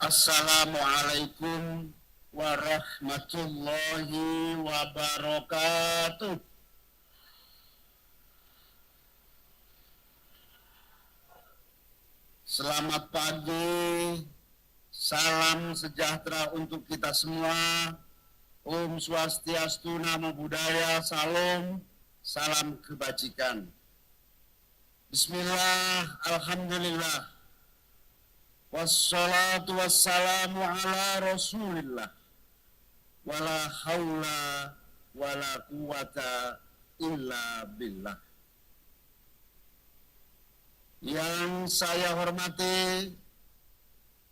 Assalamualaikum warahmatullahi wabarakatuh. Selamat pagi, salam sejahtera untuk kita semua. Om Swastiastu, Namo Buddhaya, Salam, salam kebajikan. Bismillah, Alhamdulillah. Wassalatu wassalamu ala Rasulillah. Wala haula wala quwata illa billah. Yang saya hormati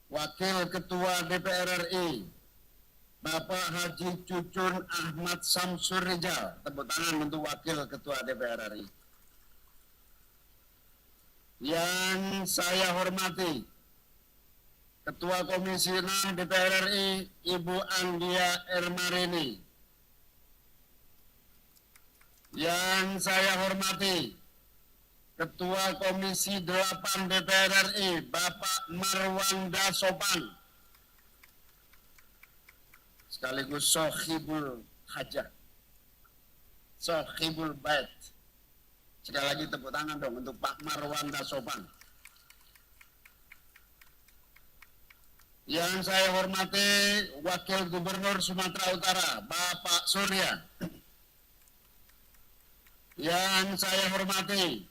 Wakil Ketua DPR RI Bapak Haji Cucun Ahmad Samsur Rijal. Tepuk tangan untuk Wakil Ketua DPR RI. Yang saya hormati Ketua Komisi 6 DPR RI Ibu Anggia Ermarini. Yang saya hormati Ketua Komisi 8 DPR RI Bapak Marwanda Sopan, sekaligus Sohibul Hajah, Sohibul Bait. Sekali lagi tepuk tangan dong untuk Pak Marwanda Sopan. Yang saya hormati Wakil Gubernur Sumatera Utara Bapak Surya. Yang saya hormati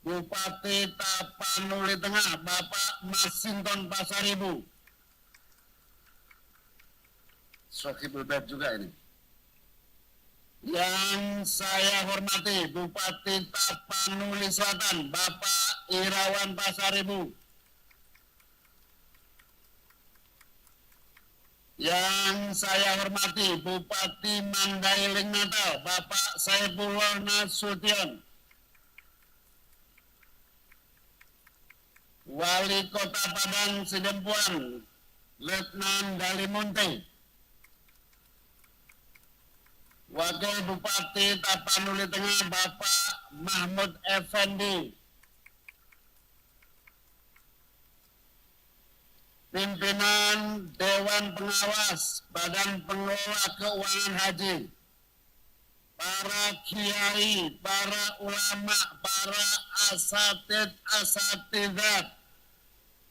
Bupati Tapanuli Tengah Bapak Masinton Pasaribu. Sohibul Bait juga ini. Yang saya hormati Bupati Tapanuli Selatan Bapak Irawan Pasaribu. Yang saya hormati Bupati Mandailing Natal Bapak Saifullah Nasution. Wali Kota Padang Sidempuan Letnan Dalimunte. Wakil Bupati Tapanuli Tengah Bapak Mahmud Effendi. Pimpinan Dewan Pengawas Badan Pengelola Keuangan Haji, para kiai, para ulama, para asatidat,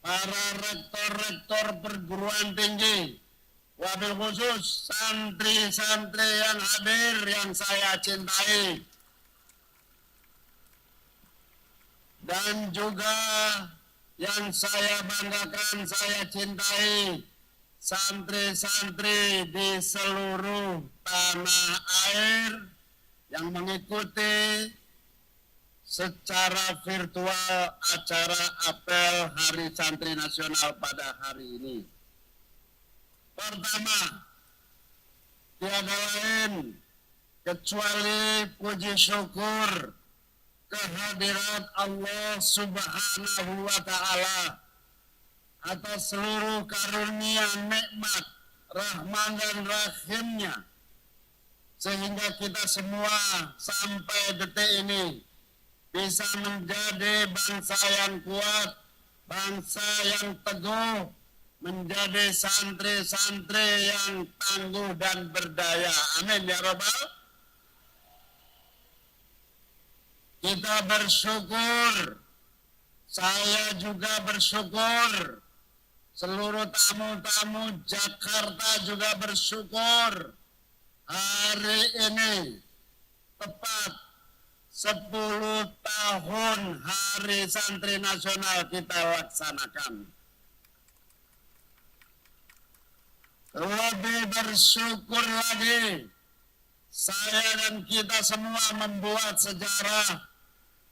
para rektor-rektor perguruan tinggi, wabil khusus santri-santri yang hadir yang saya cintai, dan juga yang saya banggakan, saya cintai, santri-santri di seluruh tanah air yang mengikuti secara virtual acara apel Hari Santri Nasional pada hari ini. Pertama, tiada lain kecuali puji syukur kehadirat Allah Subhanahu wa Ta'ala atas seluruh karunia, nikmat, rahman dan rahimnya, sehingga kita semua sampai detik ini bisa menjadi bangsa yang kuat, bangsa yang teguh, menjadi santri-santri yang tangguh dan berdaya. Amin ya Rabbal. Kita bersyukur, saya juga bersyukur, seluruh tamu-tamu Jakarta juga bersyukur. Hari ini tepat 10 tahun Hari Santri Nasional kita laksanakan. Lebih bersyukur lagi, saya dan kita semua membuat sejarah.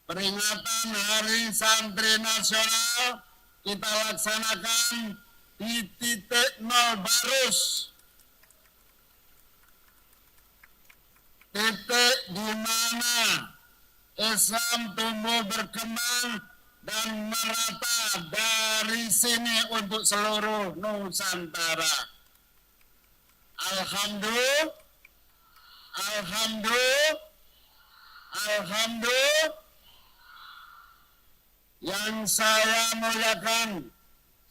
Peringatan Hari Santri Nasional kita laksanakan di titik nol barus. Titik di mana Islam tumbuh berkembang dan merata dari sini untuk seluruh Nusantara. Alhamdulillah, alhamdulillah. Yang saya muliakan,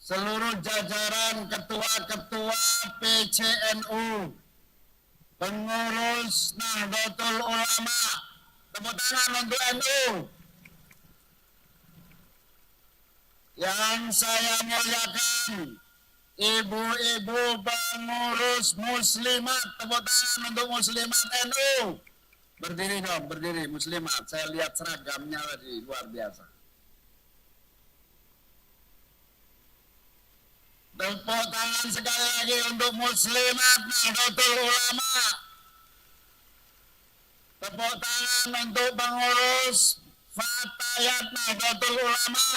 seluruh jajaran ketua-ketua PCNU, pengurus Nahdlatul Ulama, tepuk tangan untuk NU. Yang saya muliakan, ibu-ibu pengurus muslimat, tepuk tangan untuk muslimat NU. Berdiri dong, berdiri muslimat. Saya lihat seragamnya tadi, luar biasa. Tepuk tangan sekali lagi untuk muslimat Nahdlatul Ulama. Tepuk tangan untuk pengurus Fatayat Nahdlatul Ulama.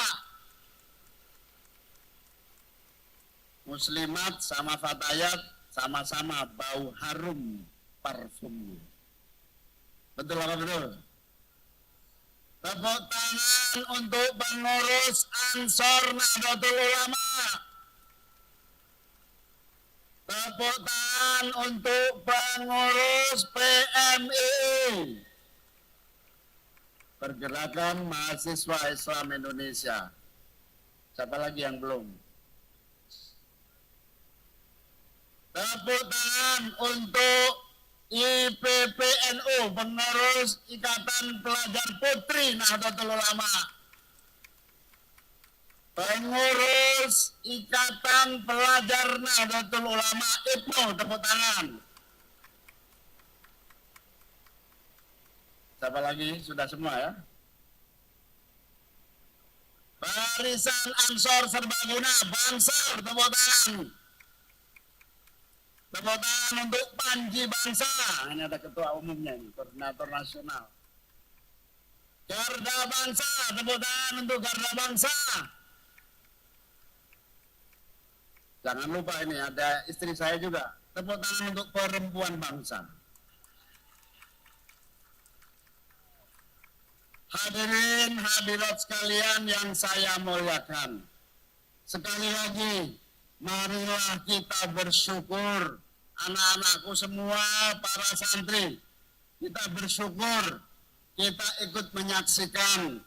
Muslimat sama Fatayat sama-sama bau harum parfum. Betul apa betul? Tepuk tangan untuk pengurus Ansor Nahdlatul Ulama. Tepuk tangan untuk pengurus PMII, Pergerakan Mahasiswa Islam Indonesia. Siapa lagi yang belum? Tepuk tangan untuk IPPNU, pengurus Ikatan Pelajar Putri Nahdlatul Ulama. Pengurus Ikatan Pelajar Nahdlatul Ulama IPNU, tepuk tangan. Siapa lagi? Sudah semua ya? Barisan Ansor Serbaguna Bansar, tepuk tangan. Tepuk tangan untuk Panji Bangsa. Ini ada ketua umumnya ini, koordinator nasional. Garda Bangsa, tepuk tangan untuk Garda Bangsa. Jangan lupa ini ada istri saya juga. Tepuk tangan untuk Perempuan Bangsa. Hadirin hadirat sekalian yang saya muliakan. Sekali lagi, marilah kita bersyukur, anak-anakku semua, para santri. Kita bersyukur, kita ikut menyaksikan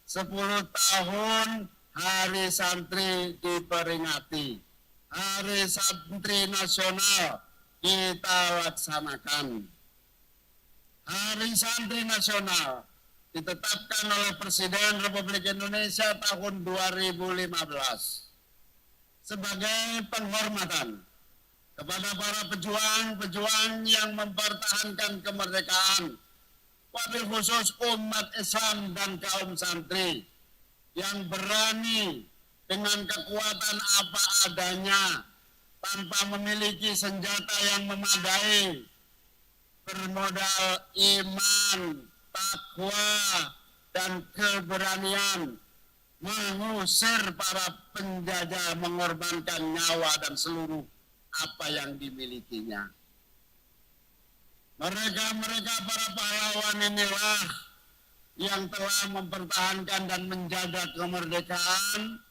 10 tahun Hari Santri diperingati. Hari Santri Nasional kita laksanakan. Hari Santri Nasional ditetapkan oleh Presiden Republik Indonesia tahun 2015 sebagai penghormatan kepada para pejuang-pejuang yang mempertahankan kemerdekaan, wabil khusus umat Islam dan kaum santri yang berani dengan kekuatan apa adanya, tanpa memiliki senjata yang memadai, bermodal iman, takwa, dan keberanian, mengusir para penjajah, mengorbankan nyawa dan seluruh apa yang dimilikinya. Mereka para pahlawan inilah yang telah mempertahankan dan menjaga kemerdekaan.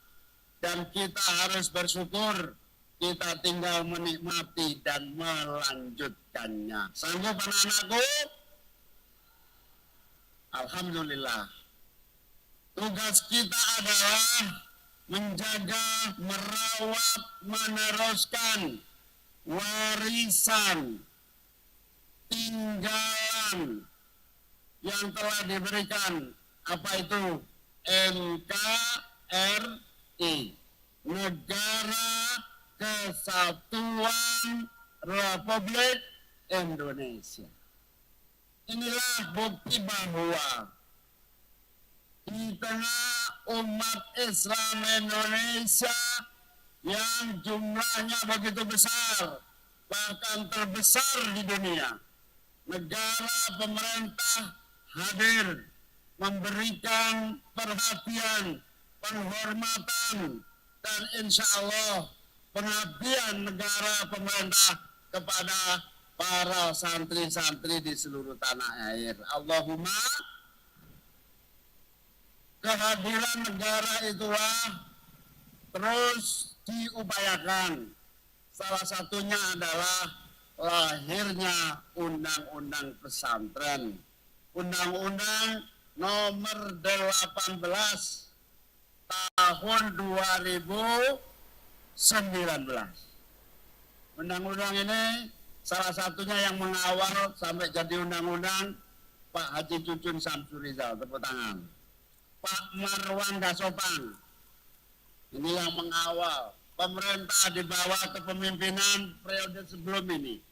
Dan kita harus bersyukur, kita tinggal menikmati dan melanjutkannya. Sanggup anak-anakku? Alhamdulillah. Tugas kita adalah menjaga, merawat, meneruskan warisan tinggalan yang telah diberikan, apa itu? NKRI, Negara Kesatuan Republik Indonesia. Inilah bukti bahwa di tengah umat Islam Indonesia yang jumlahnya begitu besar, bahkan terbesar di dunia, negara pemerintah hadir memberikan perhatian, penghormatan, dan insya Allah pengabdian negara pemerintah kepada para santri-santri di seluruh tanah air. Allahumma. Kehadiran negara itulah terus diupayakan. Salah satunya adalah lahirnya Undang-Undang Pesantren. Undang-Undang nomor 18 tahun 2015 Undang-undang ini salah satunya yang mengawal sampai jadi undang-undang Pak Haji Cucun Samsurizal, tepuk tangan. Pak Marwan Gasopang, ini yang mengawal. Pemerintah di bawah kepemimpinan periode sebelum ini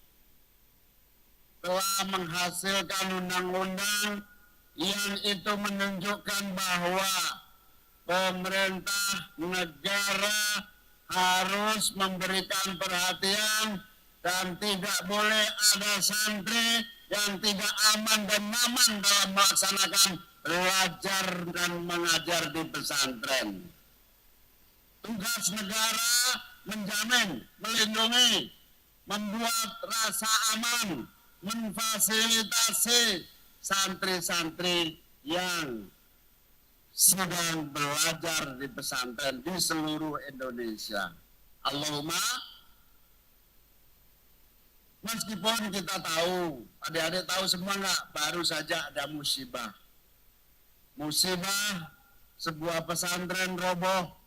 telah menghasilkan undang-undang yang itu menunjukkan bahwa pemerintah negara harus memberikan perhatian dan tidak boleh ada santri yang tidak aman dan nyaman dalam melaksanakan belajar dan mengajar di pesantren. Tugas negara menjamin, melindungi, membuat rasa aman, memfasilitasi santri-santri yang sedang belajar di pesantren di seluruh Indonesia. Allahumma, meskipun kita tahu, adik-adik tahu semua nggak, baru saja ada musibah. Musibah sebuah pesantren roboh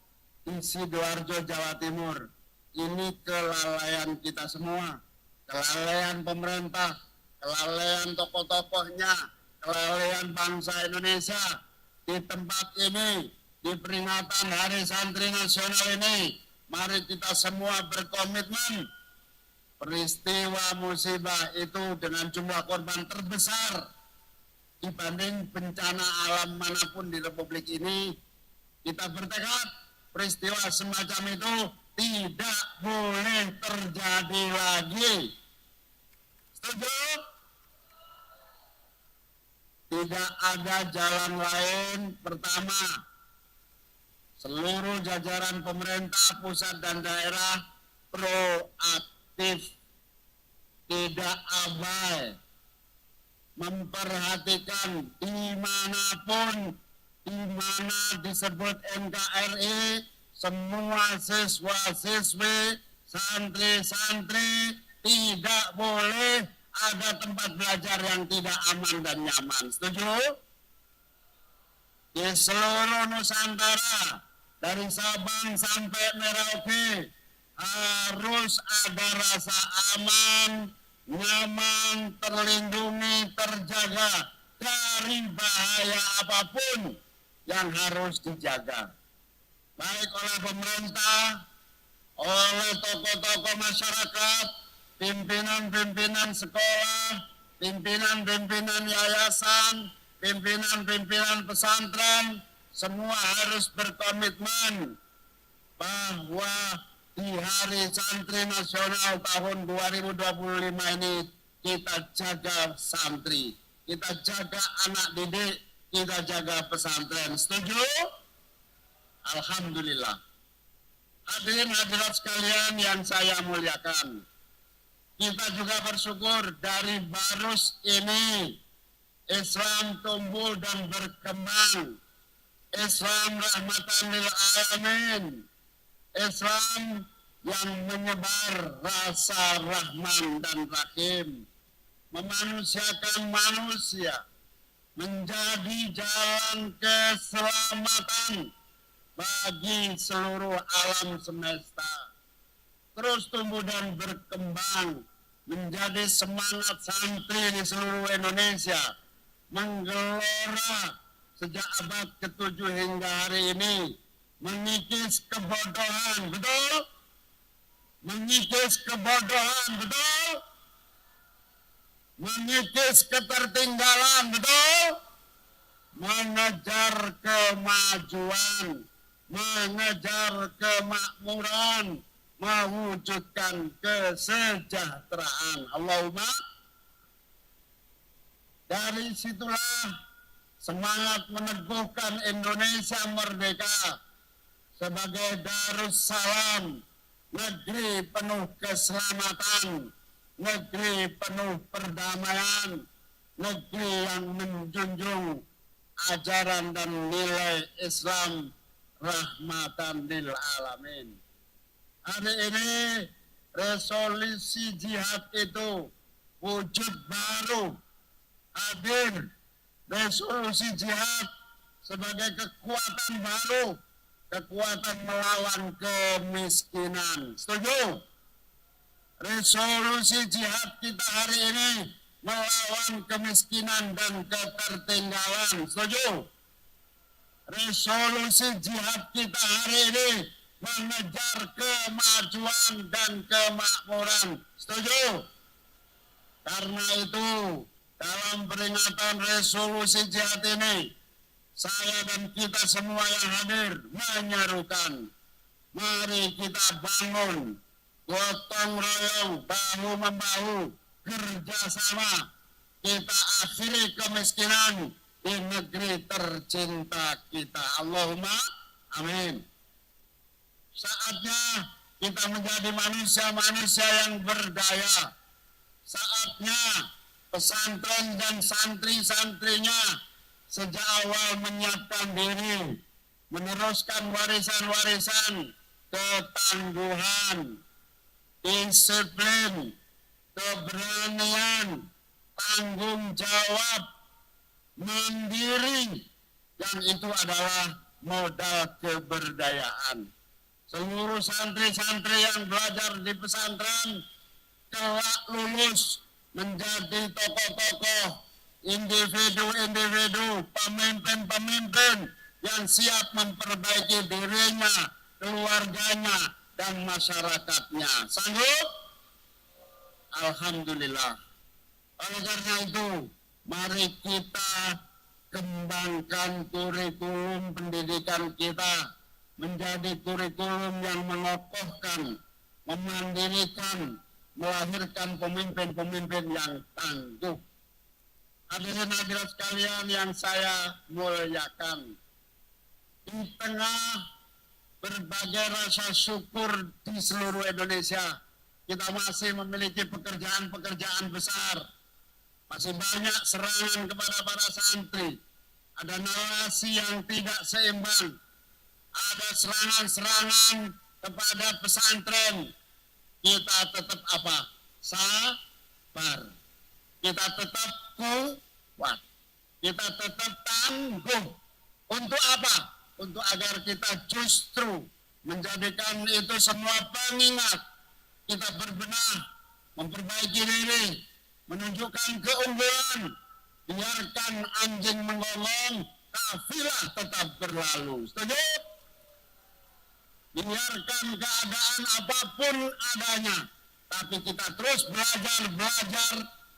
di Sidoarjo, Jawa Timur. Ini kelalaian kita semua, kelalaian pemerintah, kelalaian tokoh-tokohnya, kelalaian bangsa Indonesia. Di tempat ini, di peringatan Hari Santri Nasional ini, mari kita semua berkomitmen. Peristiwa musibah itu dengan jumlah korban terbesar dibanding bencana alam manapun di Republik ini. Kita bertekad peristiwa semacam itu tidak boleh terjadi lagi. Setuju? Tidak ada jalan lain. Pertama, seluruh jajaran pemerintah pusat dan daerah proaktif, tidak abai, memperhatikan dimanapun, di mana disebut NKRI, semua siswa-siswi, santri-santri tidak boleh ada tempat belajar yang tidak aman dan nyaman. Setuju? Di seluruh Nusantara, dari Sabang sampai Merauke, harus ada rasa aman, nyaman, terlindungi, terjaga dari bahaya apapun yang harus dijaga. Baik oleh pemerintah, oleh tokoh-tokoh masyarakat, pimpinan-pimpinan sekolah, pimpinan-pimpinan yayasan, pimpinan-pimpinan pesantren, semua harus berkomitmen bahwa di Hari Santri Nasional tahun 2025 ini kita jaga santri, kita jaga anak didik, kita jaga pesantren. Setuju? Alhamdulillah. Hadirin hadirat sekalian yang saya muliakan, kita juga bersyukur dari Barus ini Islam tumbuh dan berkembang. Islam rahmatan lil alamin. Islam yang menyebar rasa Rahman dan Rahim, memanusiakan manusia, menjadi jalan keselamatan bagi seluruh alam semesta. Terus tumbuh dan berkembang menjadi semangat santri di seluruh Indonesia, menggelora sejak abad ke-7 hingga hari ini, mengikis kebodohan, betul? Mengikis kebodohan, betul? Mengikis ketertinggalan, betul? Mengejar kemajuan, mengejar kemakmuran, mewujudkan kesejahteraan. Allahumma. Dari situlah semangat meneguhkan Indonesia merdeka sebagai Darussalam, negeri penuh keselamatan, negeri penuh perdamaian, negeri yang menjunjung ajaran dan nilai Islam rahmatan lil alamin. Hari ini resolusi jihad itu wujud baru, hadir resolusi jihad sebagai kekuatan baru kekuatan melawan kemiskinan. Setuju? Resolusi jihad kita hari ini melawan kemiskinan dan ketertinggalan. Setuju? Resolusi jihad kita hari ini mengejar kemajuan dan kemakmuran. Setuju? Karena itu, dalam peringatan resolusi jihad ini, saya dan kita semua yang hadir menyerukan, mari kita bangun gotong royong, bahu-membahu, kerjasama, kita akhiri kemiskinan di negeri tercinta kita. Allahumma amin. Saatnya kita menjadi manusia-manusia yang berdaya. Saatnya pesantren dan santri-santrinya sejak awal menyiapkan diri, meneruskan warisan-warisan ketangguhan, disiplin, keberanian, tanggung jawab, mandiri, yang itu adalah modal keberdayaan. Seluruh santri-santri yang belajar di pesantren kelak lulus menjadi tokoh-tokoh, individu-individu, pemimpin-pemimpin yang siap memperbaiki dirinya, keluarganya, dan masyarakatnya. Sanggup? Alhamdulillah. Oleh karena itu, mari kita kembangkan kurikulum pendidikan kita menjadi kurikulum yang mengokohkan, memandirikan, melahirkan pemimpin-pemimpin yang tangguh. Hadirin hadirat sekalian yang saya muliakan, di tengah berbagai rasa syukur di seluruh Indonesia, kita masih memiliki pekerjaan-pekerjaan besar. Masih banyak serangan kepada para santri. Ada narasi yang tidak seimbang. Ada serangan-serangan kepada pesantren. Kita tetap apa? Sabar. Kita tetap kuat. Kita tetap tangguh. Untuk apa? Untuk agar kita justru menjadikan itu semua pengingat. Kita berbenah, memperbaiki diri, menunjukkan keunggulan. Biarkan anjing menggonggong, kafilah tetap berlalu. Setuju? Biarkan keadaan apapun adanya, tapi kita terus belajar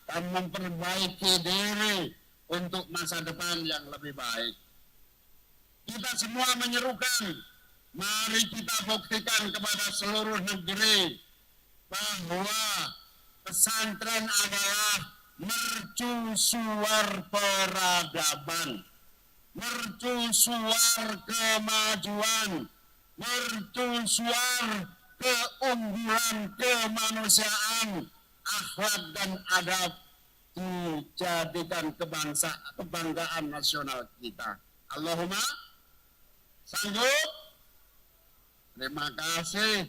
dan memperbaiki diri untuk masa depan yang lebih baik. Kita semua menyerukan, mari kita buktikan kepada seluruh negeri bahwa pesantren adalah mercusuar peradaban, mercusuar kemajuan, mercusuar keunggulan kemanusiaan, akhlak dan adab dijadikan kebanggaan nasional kita. Allahumma sanggup? Terima kasih.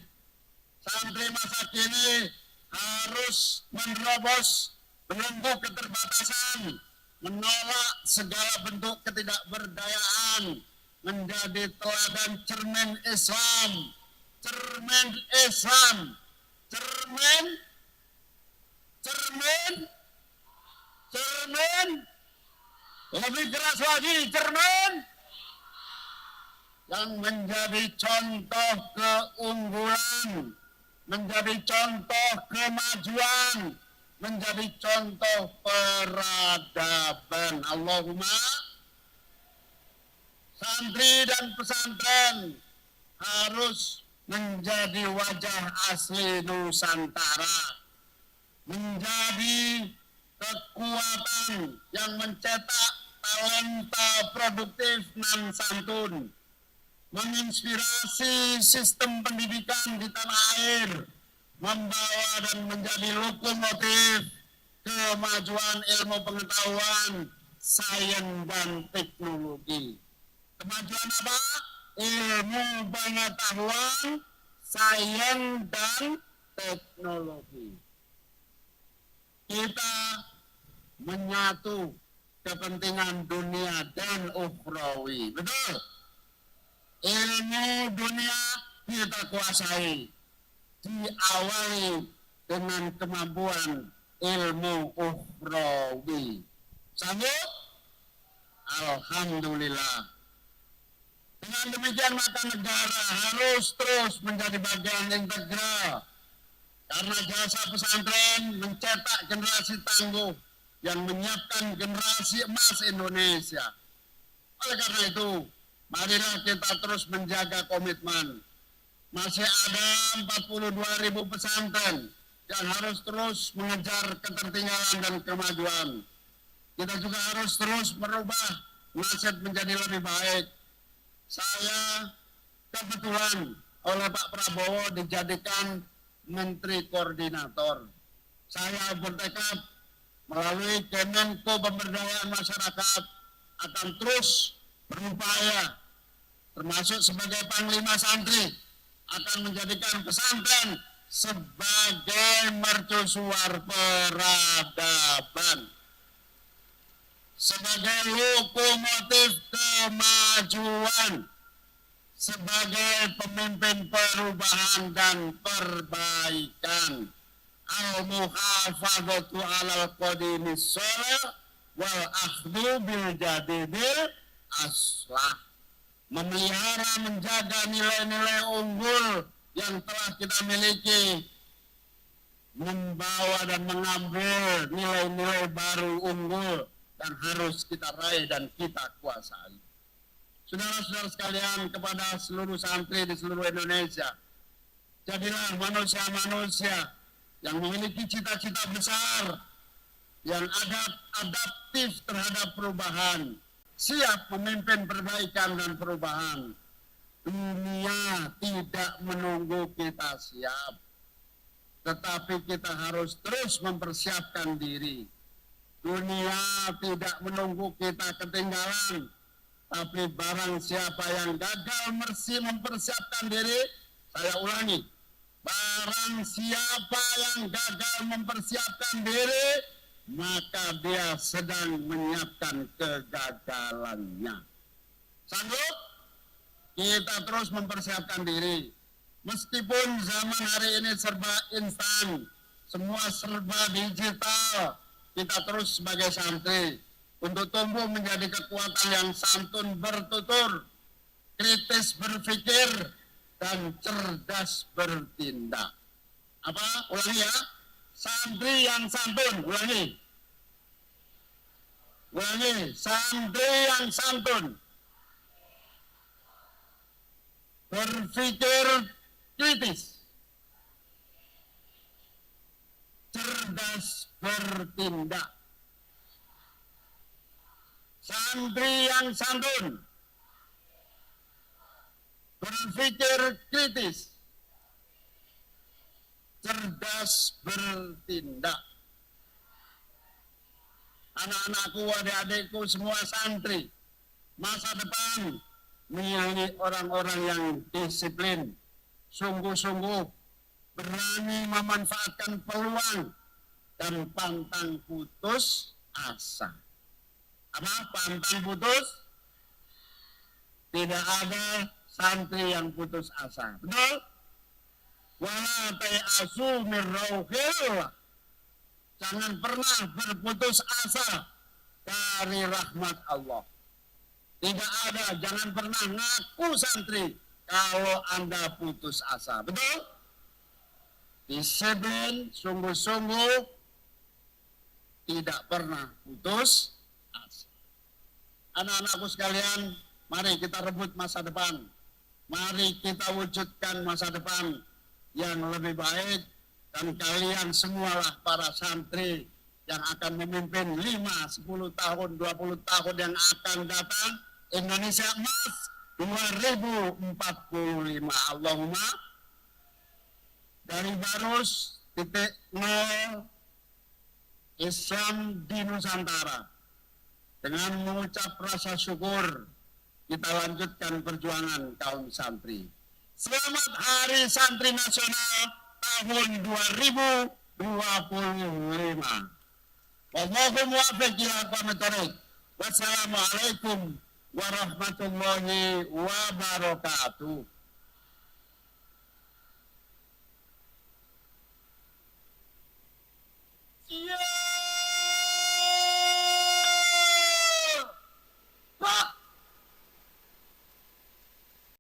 Santri masa kini harus menerobos belenggu keterbatasan, menolak segala bentuk ketidakberdayaan, menjadi teladan cermin Islam, cermin Islam, cermin, lebih keras lagi, cermin yang menjadi contoh keunggulan, menjadi contoh kemajuan, menjadi contoh peradaban. Allahumma. Santri dan pesantren harus menjadi wajah asli Nusantara, menjadi kekuatan yang mencetak talenta produktif nan santun, menginspirasi sistem pendidikan di tanah air, membawa dan menjadi lokomotif kemajuan ilmu pengetahuan, sains dan teknologi. Kemajuan apa? Ilmu pengetahuan, sains dan teknologi. Kita menyatu kepentingan dunia dan ukhrawi. Betul? ilmu dunia kita kuasai, diawali dengan kemampuan ilmu ukhrawi. Sanggup? Alhamdulillah. Dengan demikian maka negara harus terus menjadi bagian integral karena jasa pesantren mencetak generasi tangguh yang menyiapkan generasi emas Indonesia. Oleh karena itu, marilah kita terus menjaga komitmen. Masih ada 42.000 pesantren yang harus terus mengejar ketertinggalan dan kemajuan. Kita juga harus terus merubah nasib menjadi lebih baik. Saya kebetulan oleh Pak Prabowo dijadikan Menteri Koordinator. Saya bertekad melalui Kemenko Pemberdayaan Masyarakat akan terus berupaya, termasuk sebagai Panglima Santri, akan menjadikan pesantren sebagai mercusuar peradaban, sebagai lokomotif kemajuan, sebagai pemimpin perubahan dan perbaikan. Al-muhafadzatu alal qadimis sholih wal akhdhu bil jadidil aslah. Memelihara, menjaga nilai-nilai unggul yang telah kita miliki, membawa dan mengambil nilai-nilai baru unggul dan harus kita raih dan kita kuasai. Saudara-saudara sekalian, kepada seluruh santri di seluruh Indonesia, jadilah manusia-manusia yang memiliki cita-cita besar, yang adaptif terhadap perubahan, siap memimpin perbaikan dan perubahan. Dunia tidak menunggu kita siap, tetapi kita harus terus mempersiapkan diri. Dunia tidak menunggu kita ketinggalan, tapi barang siapa yang gagal mempersiapkan diri, saya ulangi, barang siapa yang gagal mempersiapkan diri, maka dia sedang menyiapkan kegagalannya. Sanggup? Kita terus mempersiapkan diri. Meskipun zaman hari ini serba instan, semua serba digital, kita terus sebagai santri untuk tumbuh menjadi kekuatan yang santun bertutur, kritis berpikir, dan cerdas bertindak. Apa? Ulangi ya. Santri yang santun. Ulangi. Ulangi. Santri yang santun. Berpikir kritis. Cerdas bertindak. Santri yang santun. Berpikir kritis, cerdas bertindak. Anak-anakku, adik-adikku, semua santri, masa depan milih orang-orang yang disiplin, sungguh-sungguh, berani memanfaatkan peluang, dan pantang putus asa. Apa? Pantang putus? Tidak ada santri yang putus asa. Betul? Wala ta'asu min rauhillah. Jangan pernah berputus asa dari rahmat Allah. Tidak ada, jangan pernah ngaku santri kalau Anda putus asa. Betul? Disiplin, sungguh-sungguh, tidak pernah putus asa. Anak-anakku sekalian, mari kita rebut masa depan. Mari kita wujudkan masa depan yang lebih baik, dan kalian semualah para santri yang akan memimpin 5, 10 tahun, 20 tahun yang akan datang Indonesia Emas 2045. Allahumma. Dari Barus titik nol Islam di Nusantara, dengan mengucap rasa syukur, kita lanjutkan perjuangan kaum santri. Selamat Hari Santri Nasional tahun 2025. Wallahul muwaffiq ila aqwamit thoriq. Wassalamualaikum warahmatullahi wabarakatuh.